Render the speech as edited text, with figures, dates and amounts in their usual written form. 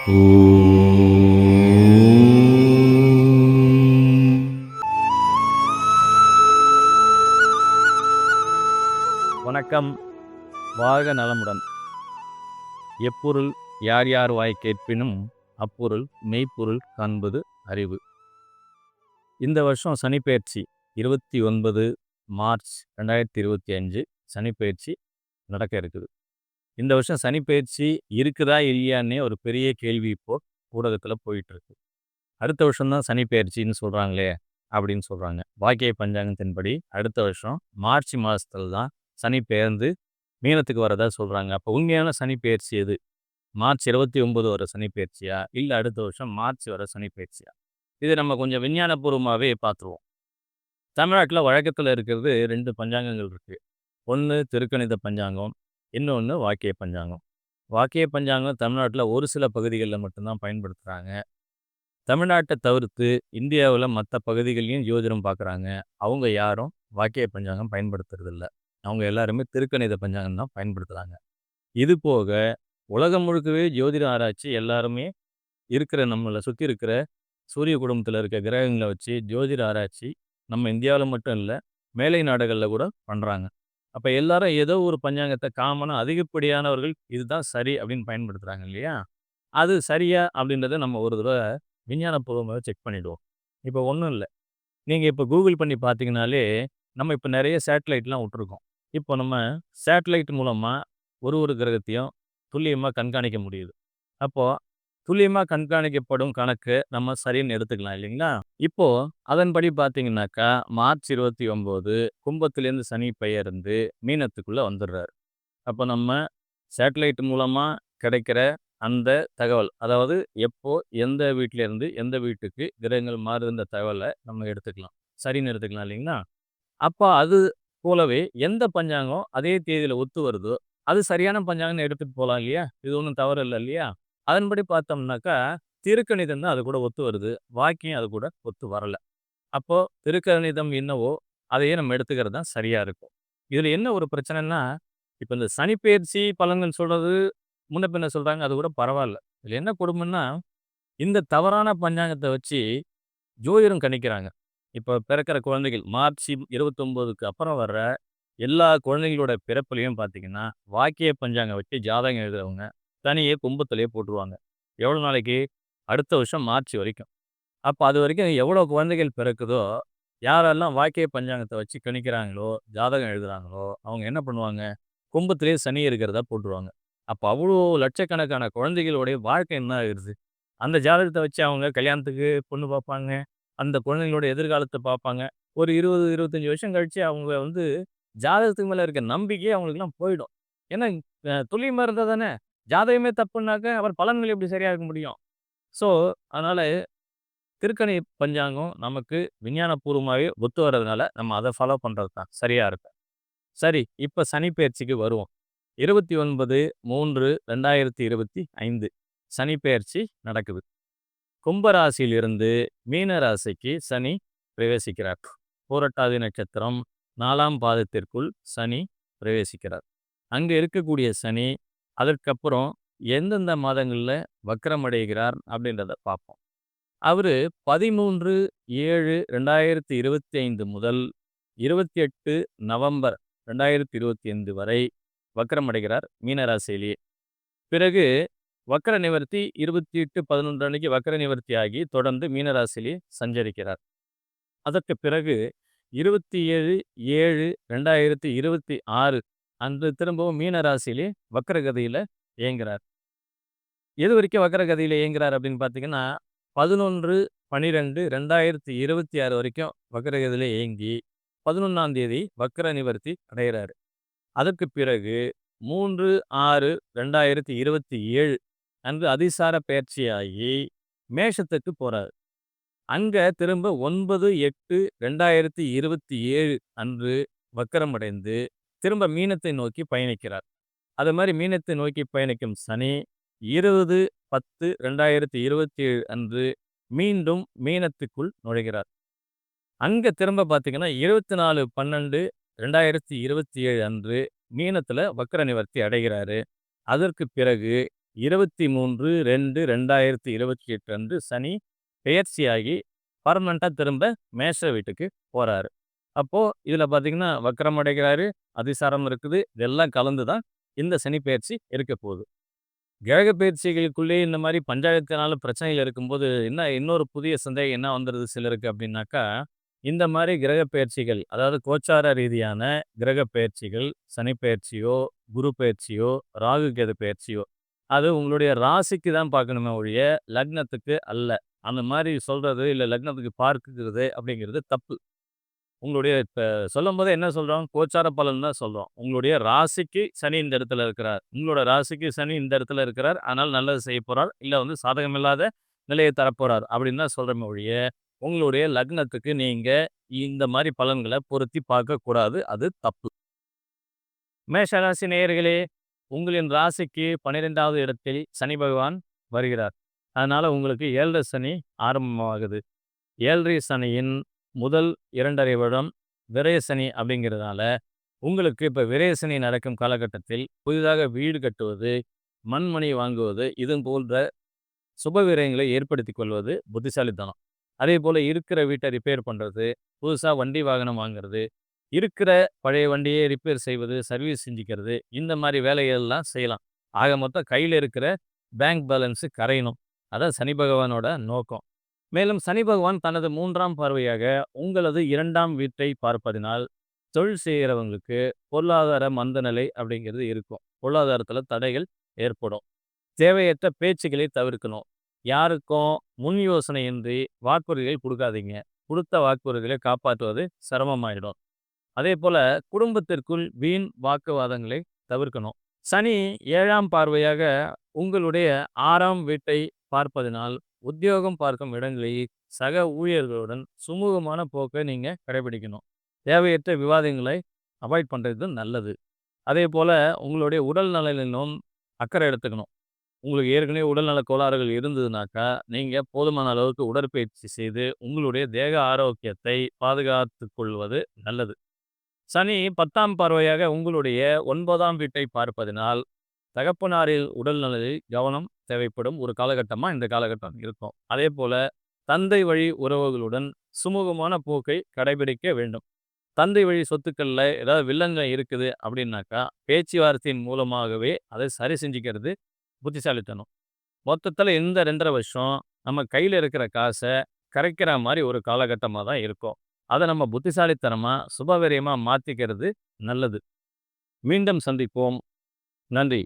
வணக்கம். வாழ்க நலமுடன். எப்பொருள் யார் யார் வாய் கேட்பினும் அப்பொருள் மெய்ப்பொருள் காண்பது அறிவு. இந்த வருஷம் சனிப்பெயர்ச்சி 29 மார்ச் 2025 சனிப்பெயர்ச்சி நடக்க இருக்குது. இந்த வருஷம் சனிப்பெயர்ச்சி இருக்குதா இல்லையான்னே ஒரு பெரிய கேள்வி இப்போ ஊடகத்தில் போயிட்டு இருக்கு. அடுத்த வருஷம்தான் சனிப்பெயர்ச்சின்னு சொல்கிறாங்களே அப்படின்னு சொல்கிறாங்க. வாக்கிய பஞ்சாங்கத்தின்படி அடுத்த வருஷம் மார்ச் மாதத்துல தான் சனி பெயர்ந்து மீனத்துக்கு வரதா சொல்கிறாங்க. அப்போ உண்மையான சனி பெயர்ச்சி எது? மார்ச் 29 வர சனி பெயர்ச்சியா, இல்லை அடுத்த வருஷம் மார்ச் வர சனி பெயர்ச்சியா? இது நம்ம கொஞ்சம் விஞ்ஞானபூர்வமாகவே பார்த்துருவோம். தமிழ்நாட்டில் வழக்கத்தில் இருக்கிறது 2 பஞ்சாங்கங்கள் இருக்குது. ஒன்று திருக்கணித பஞ்சாங்கம், இன்னொன்று வாக்கிய பஞ்சாங்கம். வாக்கிய பஞ்சாங்கம் தமிழ்நாட்டில் ஒரு சில பகுதிகளில் மட்டும்தான் பயன்படுத்துகிறாங்க. தமிழ்நாட்டை தவிர்த்து இந்தியாவில் மற்ற பகுதிகளையும் ஜோதிடம் பார்க்குறாங்க. அவங்க யாரும் வாக்கிய பஞ்சாங்கம் பயன்படுத்துறதில்ல. அவங்க எல்லாருமே திருக்கணித பஞ்சாங்கம் தான் பயன்படுத்துகிறாங்க. இது போக உலகம் முழுக்கவே ஜோதிட ஆராய்ச்சி எல்லாருமே இருக்கிற நம்மளை சுற்றி இருக்கிற சூரிய குடும்பத்தில் இருக்க கிரகங்களை வச்சு ஜோதிட ஆராய்ச்சி நம்ம இந்தியாவில் மட்டும் இல்லை, மேலை நாடுகளில் கூட பண்ணுறாங்க. அப்போ எல்லாரும் ஏதோ ஒரு பஞ்சாங்கத்தை காமனாக அதிகப்படியானவர்கள் இதுதான் சரி அப்படின்னு பயன்படுத்துகிறாங்க இல்லையா? அது சரியா அப்படின்றத நம்ம ஒரு தடவை விஞ்ஞானபூர்வமாக செக் பண்ணிவிடுவோம். இப்போ ஒன்றும் இல்லை, நீங்கள் இப்போ கூகுள் பண்ணி பார்த்தீங்கனாலே நம்ம இப்போ நிறைய சேட்டலைட்லாம் விட்டுருக்கோம். இப்போ நம்ம சேட்டலைட் மூலமாக ஒரு கிரகத்தையும் துல்லியமாக கண்காணிக்க முடியுது. அப்போது துல்லியமாக கண்காணிக்கப்படும் கணக்கு நம்ம சரின்னு எடுத்துக்கலாம் இல்லைங்களா? இப்போது அதன்படி பார்த்தீங்கன்னாக்கா மார்ச் 29 கும்பத்துலேருந்து சனி பெயர்ந்து மீனத்துக்குள்ளே வந்துடுறாரு. அப்போ நம்ம சேட்டலைட் மூலமாக கிடைக்கிற அந்த தகவல், அதாவது எப்போ எந்த வீட்டிலேருந்து எந்த வீட்டுக்கு கிரகங்கள் மாறுதுன்ற தகவலை நம்ம எடுத்துக்கலாம், சரின்னு எடுத்துக்கலாம் இல்லைங்களா? அப்போ அது போலவே எந்த பஞ்சாங்கம் அதே தேதியில் ஒத்து வருதோ அது சரியான பஞ்சாங்கம்னு எடுத்துகிட்டு போகலாம் இல்லையா? இது ஒன்றும் தவறு இல்லை இல்லையா? அதன்படி பார்த்தோம்னாக்கா திருக்கணிதம் தான் அது கூட ஒத்து வருது, வாக்கியம் அது கூட ஒத்து வரலை. அப்போது திருக்கணிதம் என்னவோ அதையே நம்ம எடுத்துக்கிறது தான் சரியாக இருக்கும். இதில் என்ன ஒரு பிரச்சனைன்னா, இப்போ இந்த சனிப்பெயர்ச்சி பலன்கள் சொல்கிறது முன்ன பின்ன சொல்கிறாங்க, அது கூட பரவாயில்ல. இதில் என்ன கொடுமைன்னா, இந்த தவறான பஞ்சாங்கத்தை வச்சு ஜோதிடம் கணிக்கிறாங்க. இப்போ பிறக்கிற குழந்தைகள் மார்ச் 29க்கு அப்புறம் வர்ற எல்லா குழந்தைகளோட பிறப்புலையும் பார்த்தீங்கன்னா வாக்கிய பஞ்சாங்கம் வச்சு ஜாதகம் எழுதுறவங்க தனியே கும்பத்திலேயே போட்டுருவாங்க. எவ்வளோ நாளைக்கு? அடுத்த வருஷம் மார்ச் வரைக்கும். அப்போ அது வரைக்கும் எவ்வளோ குழந்தைகள் பிறக்குதோ, யாரெல்லாம் வாக்கிய பஞ்சாங்கத்தை வச்சு கணிக்கிறாங்களோ, ஜாதகம் எழுதுகிறாங்களோ, அவங்க என்ன பண்ணுவாங்க? கும்பத்திலேயே சனி இருக்கிறதா போட்டுருவாங்க. அப்போ அவ்வளோ லட்சக்கணக்கான குழந்தைகளுடைய வாழ்க்கை என்ன ஆகுது? அந்த ஜாதகத்தை வச்சு அவங்க கல்யாணத்துக்கு பொண்ணு பார்ப்பாங்க, அந்த குழந்தைங்களோட எதிர்காலத்தை பார்ப்பாங்க. ஒரு 20, 25 வருஷம் கழிச்சு அவங்க ஜாதகத்துக்கு மேலே இருக்க நம்பிக்கையே அவங்களுக்குலாம் போயிடும். ஏன்னா துல்லியமாக இருந்தால் தானே, ஜாதகமே தப்புனாக்க அப்புறம் பலன்கள் எப்படி சரியாக இருக்க முடியும்? ஸோ அதனால் திருக்கணி பஞ்சாங்கம் நமக்கு விஞ்ஞானபூர்வமாகவே ஒத்து வர்றதுனால நம்ம அதை ஃபாலோ பண்ணுறது தான் சரியாக இருக்கும். சரி, இப்போ சனிப்பெயர்ச்சிக்கு வருவோம். 29/3/2025 சனிப்பெயர்ச்சி நடக்குது. கும்பராசியிலிருந்து மீன ராசிக்கு சனி பிரவேசிக்கிறார். பூரட்டாதி நட்சத்திரம் 4ஆம் பாதத்திற்குள் சனி பிரவேசிக்கிறார். அங்கே இருக்கக்கூடிய சனி அதற்கப்புறம் எந்தெந்த மாதங்களில் வக்ரமடைகிறார் அப்படின்றத பார்ப்போம். அவர் 13/7/2025 முதல் 28 நவம்பர் 2025 வரை வக்ரமடைகிறார் மீனராசியிலேயே. பிறகு வக்ர நிவர்த்தி 28/11 அன்னைக்கு வக்ர நிவர்த்தி ஆகி தொடர்ந்து மீனராசியிலே சஞ்சரிக்கிறார். அதற்கு பிறகு 27/7/2026 அன்று திரும்பவும் மீனராசியிலே வக்ரகதியில் இயங்குகிறார். எது வரைக்கும் வக்ரகதியில் இயங்குகிறார் அப்படின்னு பார்த்தீங்கன்னா 11/12/2026 வரைக்கும் வக்ரகதியில் இயங்கி 11ஆம் தேதி வக்ர நிவர்த்தி அடைகிறார். அதற்கு பிறகு 3/6/2027 அன்று அதிசார பயிற்சியாகி மேஷத்துக்கு போறார். அங்க திரும்ப 9/8/2027 அன்று வக்கரமடைந்து திரும்ப மீனத்தை நோக்கி பயணிக்கிறார். அது மாதிரி மீனத்தை நோக்கி பயணிக்கும் சனி 20/10/2027 அன்று மீண்டும் மீனத்துக்குள் நுழைகிறார். அங்க திரும்ப பார்த்தீங்கன்னா 24/12/2027 அன்று மீனத்துல வக்ர நிவர்த்தி அடைகிறாரு. அதற்கு பிறகு 23/2/2028 அன்று சனி பெயர்ச்சியாகி பர்மனெண்ட்டா திரும்ப மேஷ வீட்டுக்கு போறாரு. அப்போ இதில பார்த்தீங்கன்னா, வக்ரம் அடைகிறாரு, அதிசாரம் இருக்குது. இதெல்லாம் கலந்து தான் இந்த சனி பெயர்ச்சி இருக்க போகுது. கிரக பயிற்சிகளுக்குள்ளேயே இந்த மாரி பஞ்சாயத்துனால பிரச்சனைகள் இருக்கும்போது, இன்னொரு புதிய சந்தேகம் என்ன வந்துருது சிலருக்கு அப்டின்னாக்கா, இந்த மாரி கிரக பெயர்ச்சிகள், அதாவது கோச்சார ரீதியான கிரக பெயர்ச்சிகள், சனி பெயர்ச்சியோ, குரு பெயர்ச்சியோ, ராகு கேது பெயர்ச்சியோ, அது உங்களுடைய ராசிக்கு தான் பார்க்கணுமே ஒழிய, லக்னத்துக்கு அல்ல. அந்த மாரி சொல்றது, இல்ல லக்னத்துக்கு பார்க்குறது அப்படிங்கிறது தப்பு. உங்களுடைய இப்ப சொல்லும்போது என்ன சொல்றோம்? கோச்சார பலன் தான் சொல்றோம். உங்களுடைய ராசிக்கு சனி இந்த இடத்துல இருக்கிறார். உங்களோட ராசிக்கு சனி இந்த இடத்துல இருக்கிறார். அதனால நல்லது செய்யப் போறார். இல்ல சாதகமில்லாத நிலையை தரப்போறார். அப்படின்னு தான் சொல்றோமே ஒழிய, உங்களுடைய லக்னத்துக்கு நீங்க இந்த மாரி பலன்கள பொருத்தி பார்க்கக்கூடாது. அது தப்பு. மேஷ ராசி நேயர்களே, உங்களின் ராசிக்கு 12வது இடத்தில் சனி பகவான் வருகிறார். அதனால உங்களுக்கு 7 சனி ஆரம்பமாகுது. 7 சனியின் முதல் 2 1/2 வருடம் விரய சனி அப்படிங்கிறதுனால, உங்களுக்கு இப்ப விரய சனி நடக்கும் காலகட்டத்தில் புதிதாக வீடு கட்டுவது, மண்மனை வாங்குவது, இது போன்ற சுப விரயங்களை ஏற்படுத்திக் கொள்வது புத்திசாலித்தனம். அதேபோல இருக்கிற வீட்ட ரிப்பேர் பண்றது, புதுசா வண்டி வாகனம் வாங்குறது, இருக்கிற பழைய வண்டியை ரிப்பேர் செய்வது, சர்வீஸ் செஞ்சுக்கிறது, இந்த மாரி வேலைகள்லாம் செய்யலாம். ஆக மொத்தம் கையில இருக்கிற பேங்க் பேலன்ஸ் கரையணும். அதான் சனி பகவானோட நோக்கம். மேலும் சனி பகவான் தனது 3ஆம் பார்வையாக உங்களது 2ஆம் வீட்டை பார்ப்பதினால், தொழில் செய்கிறவங்களுக்கு பொருளாதார மந்தநிலை அப்படிங்கிறது இருக்கும். பொருளாதாரத்தில தடைகள் ஏற்படும். தேவையற்ற பேச்சுக்களை தவிர்க்கணும். யாருக்கும் முன் யோசனையின்றி வாக்குறுதிகள் குடுக்காதீங்க. குடுத்த வாக்குறுதிகளை காப்பாற்றுவது சிரமமாயிடும். அதேபோல குடும்பத்திற்குள் வீண் வாக்குவாதங்களை தவிர்க்கணும். சனி 7ஆம் பார்வையாக உங்களுடைய 6ஆம் வீட்டை பார்ப்பதினால், உத்தியோகம் பார்க்கும் இடங்களில் சக ஊழியர்களுடன் சுமூகமான போக்கை நீங்க கடைபிடிக்கணும். தேவையற்ற விவாதங்களை அவாய்ட் பண்றது நல்லது. அதேபோல உங்களுடைய உடல் நலனிலும் அக்கறை எடுத்துக்கணும். உங்களுக்கு ஏற்கனவே உடல்நல கோளாறுகள் இருந்ததுனாக்கா, நீங்க போதுமான அளவுக்கு உடற்பயிற்சி செய்து, உங்களுடைய தேக ஆரோக்கியத்தை பாதுகாத்துக் கொள்வது நல்லது. சனி 10ஆம் பார்வையாக உங்களுடைய 9ஆம் வீட்டை பார்ப்பதினால், தகப்பனாரின் உடல்நலத்தில் கவனம் தேவைப்படும் ஒரு காலகட்டமா இந்த காலகட்டம் இருக்கும். அதேபோல தந்தை வழி உறவுகளுடன் சுமூகமான போக்கை கடைபிடிக்க வேண்டும். தந்தை வழி சொத்துக்கள்ல ஏதாவது வில்லங்கம் இருக்குது அப்படின்னாக்கா, பேச்சுவார்த்தையின் மூலமாகவே அதை சரி செஞ்சுக்கிறது புத்திசாலித்தனம். மொத்தத்துல இந்த 2 1/2 வருஷம் நம்ம கையில இருக்கிற காச கரைக்கிற மாரி ஒரு காலகட்டமா தான் இருக்கும். அத நம்ம புத்திசாலித்தனமா, சுபவிரயமா மாத்திக்கிறது நல்லது. மீண்டும் சந்திப்போம். நன்றி.